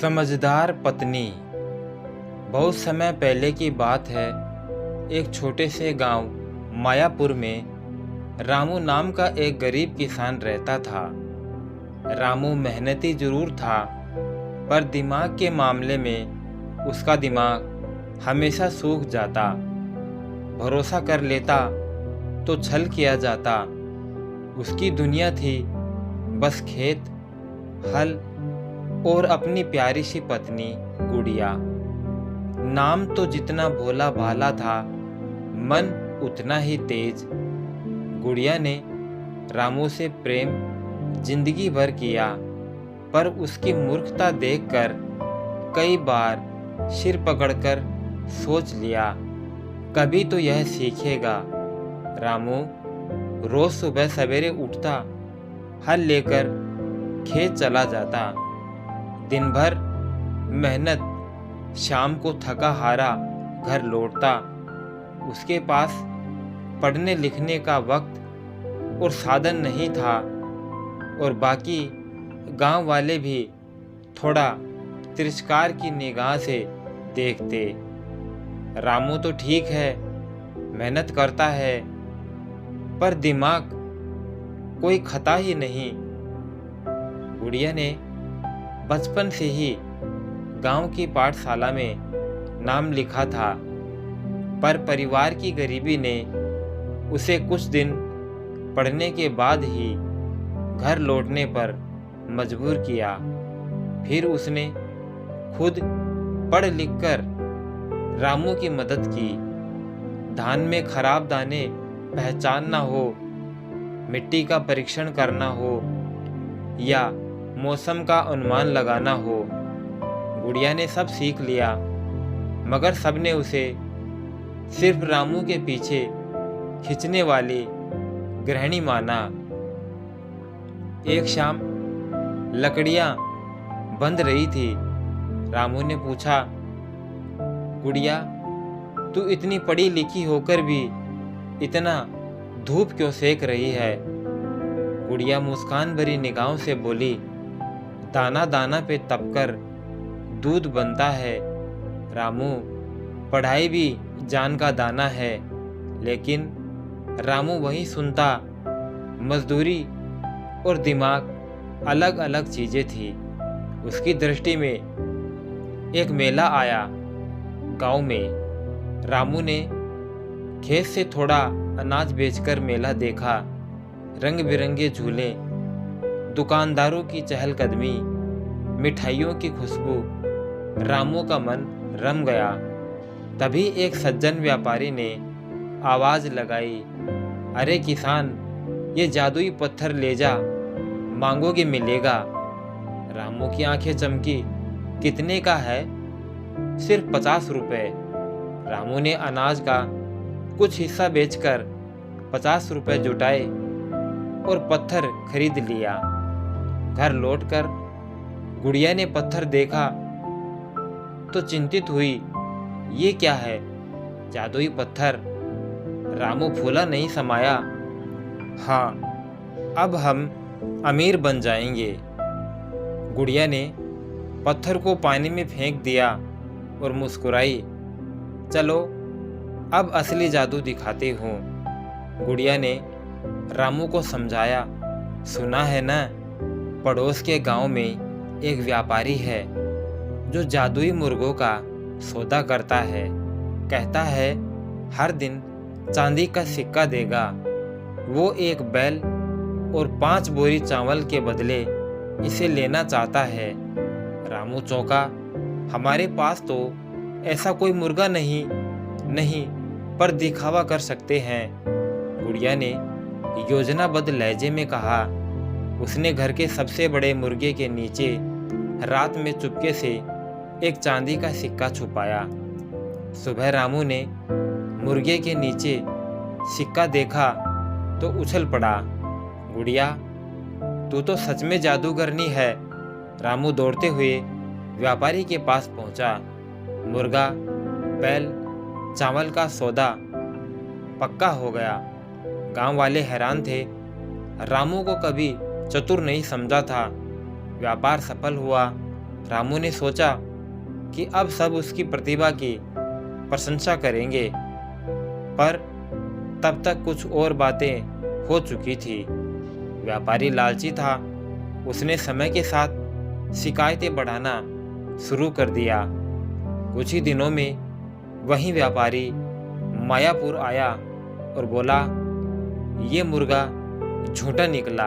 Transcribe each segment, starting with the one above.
समझदार पत्नी। बहुत समय पहले की बात है। एक छोटे से गांव मायापुर में रामू नाम का एक गरीब किसान रहता था। रामू मेहनती जरूर था, पर दिमाग के मामले में उसका दिमाग हमेशा सूख जाता। भरोसा कर लेता तो छल किया जाता। उसकी दुनिया थी बस खेत, हल और अपनी प्यारी सी पत्नी गुड़िया। नाम तो जितना भोला भाला था, मन उतना ही तेज। गुड़िया ने रामू से प्रेम जिंदगी भर किया, पर उसकी मूर्खता देखकर कई बार सिर पकड़कर सोच लिया, कभी तो यह सीखेगा। रामू रोज सुबह सवेरे उठता, हल लेकर खेत चला जाता। दिन भर मेहनत, शाम को थका हारा घर लौटता। उसके पास पढ़ने लिखने का वक्त और साधन नहीं था, और बाकी गांव वाले भी थोड़ा तिरस्कार की निगाह से देखते। रामू तो ठीक है, मेहनत करता है, पर दिमाग कोई खता ही नहीं। गुड़िया ने बचपन से ही गांव की पाठशाला में नाम लिखा था, पर परिवार की गरीबी ने उसे कुछ दिन पढ़ने के बाद ही घर लौटने पर मजबूर किया। फिर उसने खुद पढ़ लिख कर रामू की मदद की। धान में खराब दाने पहचानना हो, मिट्टी का परीक्षण करना हो या मौसम का अनुमान लगाना हो, गुड़िया ने सब सीख लिया। मगर सबने उसे सिर्फ रामू के पीछे खींचने वाली गृहिणी माना। एक शाम लकड़ियां बंध रही थी। रामू ने पूछा, गुड़िया, तू इतनी पढ़ी लिखी होकर भी इतना धूप क्यों सेक रही है? गुड़िया मुस्कान भरी निगाहों से बोली, दाना दाना पे तपकर दूध बनता है रामू। पढ़ाई भी जान का दाना है। लेकिन रामू वही सुनता, मजदूरी और दिमाग अलग अलग चीजें थी। उसकी दृष्टि में एक मेला आया गांव में। रामू ने खेत से थोड़ा अनाज बेचकर मेला देखा। रंग बिरंगे झूले, दुकानदारों की चहलकदमी, मिठाइयों की खुशबू, रामू का मन रम गया। तभी एक सज्जन व्यापारी ने आवाज लगाई, अरे किसान, ये जादुई पत्थर ले जा, मांगोगे मिलेगा। रामू की आंखें चमकी, कितने का है? सिर्फ 50 रुपए। रामू ने अनाज का कुछ हिस्सा बेचकर 50 रुपए जुटाए और पत्थर खरीद लिया। घर लौटकर गुड़िया ने पत्थर देखा तो चिंतित हुई, ये क्या है? जादुई पत्थर। रामू फूला नहीं समाया। हाँ, अब हम अमीर बन जाएंगे। गुड़िया ने पत्थर को पानी में फेंक दिया और मुस्कुराई, चलो अब असली जादू दिखाते हूँ। गुड़िया ने रामू को समझाया, सुना है ना, पड़ोस के गांव में एक व्यापारी है जो जादुई मुर्गों का सौदा करता है। कहता है हर दिन चांदी का सिक्का देगा। वो एक बैल और 5 बोरी चावल के बदले इसे लेना चाहता है। रामू चौंका, हमारे पास तो ऐसा कोई मुर्गा नहीं, पर दिखावा कर सकते हैं। गुड़िया ने योजनाबद्ध लहजे में कहा। उसने घर के सबसे बड़े मुर्गे के नीचे रात में चुपके से एक चांदी का सिक्का छुपाया। सुबह रामू ने मुर्गे के नीचे सिक्का देखा तो उछल पड़ा, गुड़िया, तू तो सच में जादूगरनी है। रामू दौड़ते हुए व्यापारी के पास पहुंचा। मुर्गा, बैल, चावल का सौदा पक्का हो गया। गांव वाले हैरान थे। रामू को कभी चतुर नहीं समझा था। व्यापार सफल हुआ रामू ने सोचा कि अब सब उसकी प्रतिभा की प्रशंसा करेंगे, पर तब तक कुछ और बातें हो चुकी थी। व्यापारी लालची था। उसने समय के साथ शिकायतें बढ़ाना शुरू कर दिया। कुछ ही दिनों में वही व्यापारी मायापुर आया और बोला, ये मुर्गा झूठा निकला,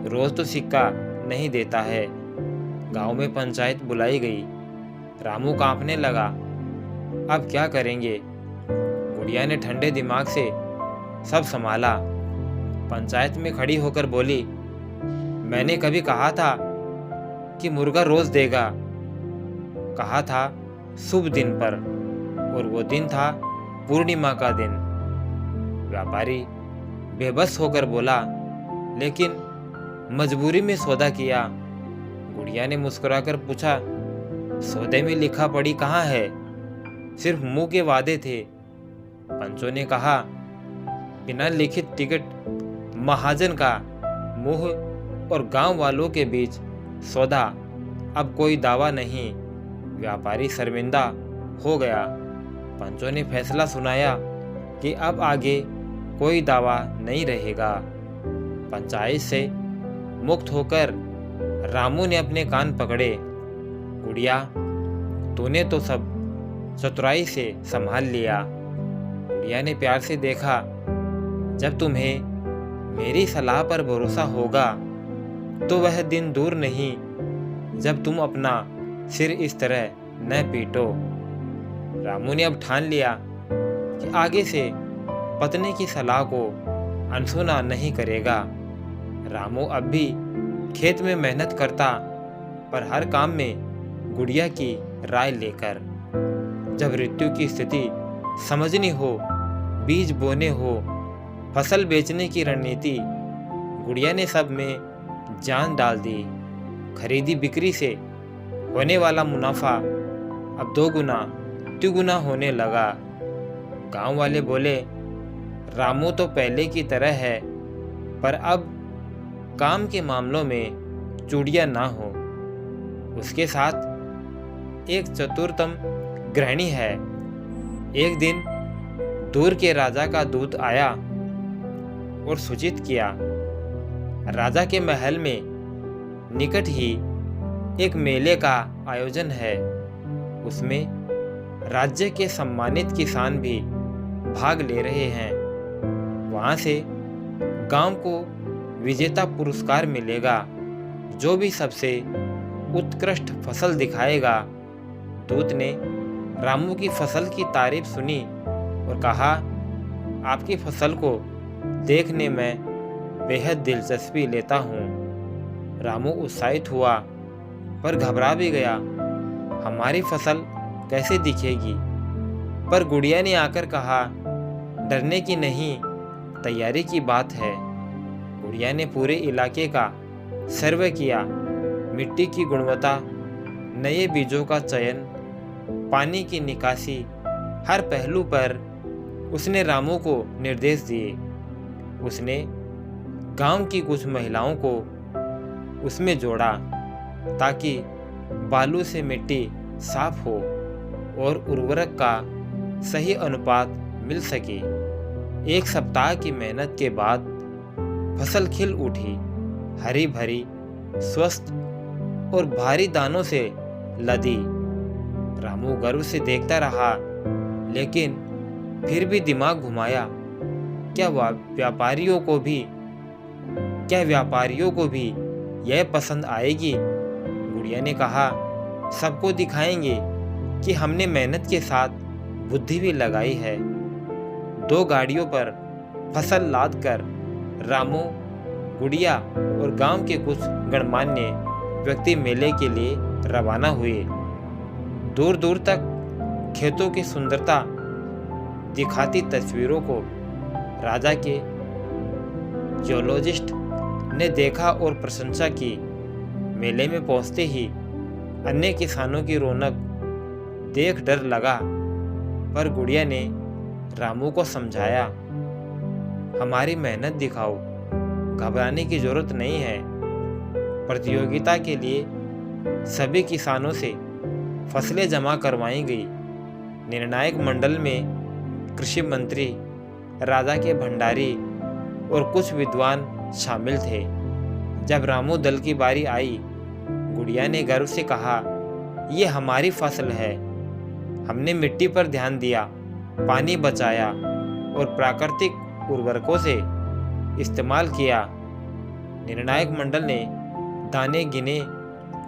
रोज तो सिक्का नहीं देता है। गांव में पंचायत बुलाई गई। रामू कांपने लगा। अब क्या करेंगे? गुड़िया ने ठंडे दिमाग से सब संभाला। पंचायत में खड़ी होकर बोली, मैंने कभी कहा था कि मुर्गा रोज देगा। कहा था शुभ दिन पर, और वो दिन था पूर्णिमा का दिन। व्यापारी बेबस होकर बोला, लेकिन मजबूरी में सौदा किया। गुड़िया ने मुस्कुराकर पूछा, सौदे में लिखा पढ़ी कहाँ है? सिर्फ मुंह के वादे थे। पंचों ने कहा, बिना लिखित टिकट महाजन का मुंह और गांव वालों के बीच सौदा, अब कोई दावा नहीं। व्यापारी शर्मिंदा हो गया। पंचों ने फैसला सुनाया कि अब आगे कोई दावा नहीं रहेगा। पंचायत से मुक्त होकर रामू ने अपने कान पकड़े। गुड़िया, तूने तो सब चतुराई से संभाल लिया। गुड़िया ने प्यार से देखा, जब तुम्हें मेरी सलाह पर भरोसा होगा तो वह दिन दूर नहीं जब तुम अपना सिर इस तरह न पीटो। रामू ने अब ठान लिया कि आगे से पत्नी की सलाह को अनसुना नहीं करेगा। रामू अब भी खेत में मेहनत करता, पर हर काम में गुड़िया की राय लेकर। जब ऋतु की स्थिति समझनी हो, बीज बोने हो, फसल बेचने की रणनीति, गुड़िया ने सब में जान डाल दी। खरीदी बिक्री से होने वाला मुनाफा अब 2 गुना 3 गुना होने लगा। गांव वाले बोले, रामू तो पहले की तरह है, पर अब काम के मामलों में चूड़िया ना हो। उसके साथ एक चतुरतम गृहिणी है। एक दिन दूर के राजा का दूत आया और सूचित किया, राजा के महल में निकट ही एक मेले का आयोजन है। उसमें राज्य के सम्मानित किसान भी भाग ले रहे हैं। वहां से गांव को विजेता पुरस्कार मिलेगा। जो भी सबसे उत्कृष्ट फसल दिखाएगा। दूत ने रामू की फसल की तारीफ सुनी और कहा, आपकी फसल को देखने में बेहद दिलचस्पी लेता हूँ। रामू उत्साहित हुआ, पर घबरा भी गया। हमारी फसल कैसे दिखेगी? पर गुड़िया ने आकर कहा, डरने की नहीं, तैयारी की बात है। गुड़िया ने पूरे इलाके का सर्वे किया। मिट्टी की गुणवत्ता, नए बीजों का चयन, पानी की निकासी, हर पहलू पर उसने रामू को निर्देश दिए। उसने गांव की कुछ महिलाओं को उसमें जोड़ा ताकि बालू से मिट्टी साफ हो और उर्वरक का सही अनुपात मिल सके। 1 सप्ताह की मेहनत के बाद फसल खिल उठी, हरी भरी, स्वस्थ और भारी दानों से लदी। रामू गर्व से देखता रहा, लेकिन फिर भी दिमाग घुमाया। क्या व्यापारियों को भी यह पसंद आएगी? गुड़िया ने कहा, सबको दिखाएंगे कि हमने मेहनत के साथ बुद्धि भी लगाई है। 2 गाड़ियों पर फसल लाद कर रामू, गुड़िया और गांव के कुछ गणमान्य व्यक्ति मेले के लिए रवाना हुए। दूर दूर तक खेतों की सुंदरता दिखाती तस्वीरों को राजा के जियोलॉजिस्ट ने देखा और प्रशंसा की। मेले में पहुंचते ही अन्य किसानों की रौनक देख डर लगा, पर गुड़िया ने रामू को समझाया, हमारी मेहनत दिखाओ, घबराने की जरूरत नहीं है। प्रतियोगिता के लिए सभी किसानों से फसलें जमा करवाई गई। निर्णायक मंडल में कृषि मंत्री, राजा के भंडारी और कुछ विद्वान शामिल थे। जब रामू दल की बारी आई, गुड़िया ने गर्व से कहा, ये हमारी फसल है। हमने मिट्टी पर ध्यान दिया, पानी बचाया और प्राकृतिक उर्वरकों से इस्तेमाल किया। निर्णायक मंडल ने दाने गिने,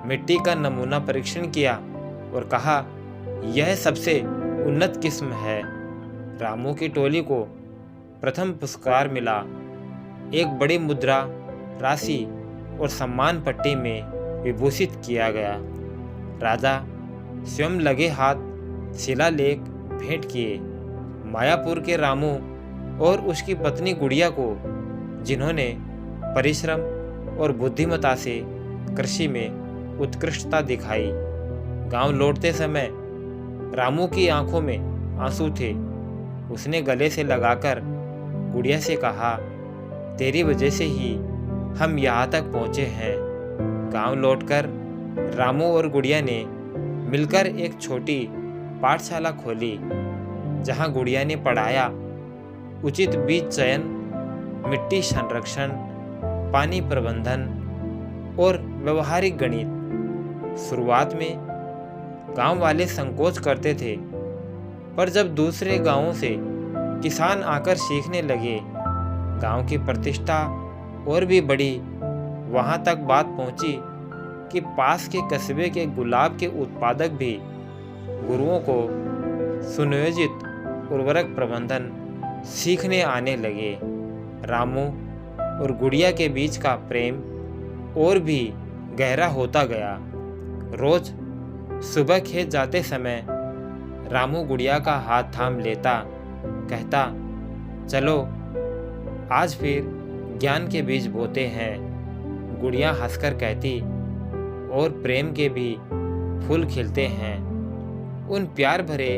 मिट्टी का नमूना परीक्षण किया और कहा, यह सबसे उन्नत किस्म है। रामू की टोली को प्रथम पुरस्कार मिला। एक बड़ी मुद्रा राशि और सम्मान पट्टी में विभूषित किया गया। राजा स्वयं लगे हाथ शिलालेख भेंट किए। मायापुर के रामू और उसकी पत्नी गुड़िया को, जिन्होंने परिश्रम और बुद्धिमत्ता से कृषि में उत्कृष्टता दिखाई। गांव लौटते समय रामू की आंखों में आंसू थे। उसने गले से लगाकर गुड़िया से कहा, तेरी वजह से ही हम यहाँ तक पहुँचे हैं। गांव लौटकर रामू और गुड़िया ने मिलकर एक छोटी पाठशाला खोली, जहाँ गुड़िया ने पढ़ाया उचित बीज चयन, मिट्टी संरक्षण, पानी प्रबंधन और व्यवहारिक गणित। शुरुआत में गांव वाले संकोच करते थे, पर जब दूसरे गांवों से किसान आकर सीखने लगे, गांव की प्रतिष्ठा और भी बढ़ी। वहां तक बात पहुंची कि पास के कस्बे के गुलाब के उत्पादक भी गुरुओं को सुनियोजित उर्वरक प्रबंधन सीखने आने लगे। रामू और गुड़िया के बीच का प्रेम और भी गहरा होता गया। रोज सुबह खेत जाते समय रामू गुड़िया का हाथ थाम लेता, कहता, चलो आज फिर ज्ञान के बीज बोते हैं। गुड़िया हंसकर कहती, और प्रेम के भी फूल खिलते हैं। उन प्यार भरे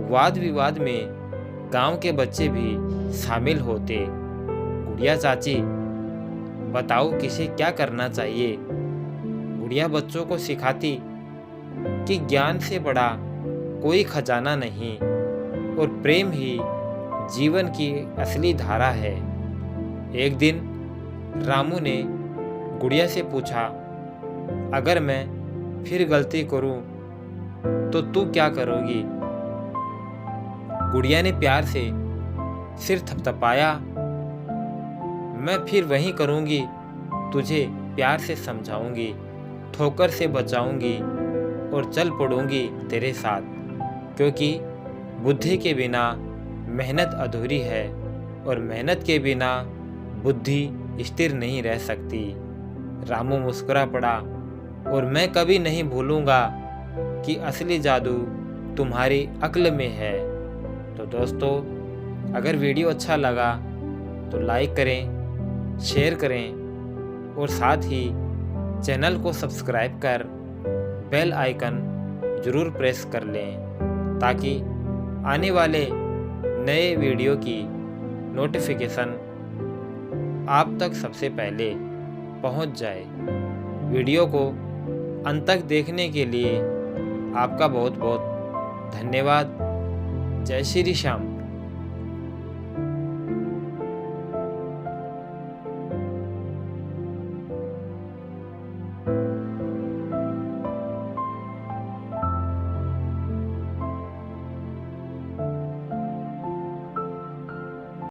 वाद विवाद में गांव के बच्चे भी शामिल होते। गुड़िया चाची, बताओ किसे क्या करना चाहिए। गुड़िया बच्चों को सिखाती कि ज्ञान से बड़ा कोई खजाना नहीं और प्रेम ही जीवन की असली धारा है। एक दिन रामू ने गुड़िया से पूछा, अगर मैं फिर गलती करूं तो तू क्या करोगी। गुड़िया ने प्यार से सिर थपथपाया, मैं फिर वही करूंगी, तुझे प्यार से समझाऊंगी, ठोकर से बचाऊंगी और चल पड़ूंगी तेरे साथ, क्योंकि बुद्धि के बिना मेहनत अधूरी है और मेहनत के बिना बुद्धि स्थिर नहीं रह सकती। रामू मुस्कुरा पड़ा, और मैं कभी नहीं भूलूंगा कि असली जादू तुम्हारी अक्ल में है। तो दोस्तों, अगर वीडियो अच्छा लगा तो लाइक करें, शेयर करें और साथ ही चैनल को सब्सक्राइब कर बेल आइकन ज़रूर प्रेस कर लें, ताकि आने वाले नए वीडियो की नोटिफिकेशन आप तक सबसे पहले पहुंच जाए। वीडियो को अंत तक देखने के लिए आपका बहुत बहुत धन्यवाद। जय श्री श्याम।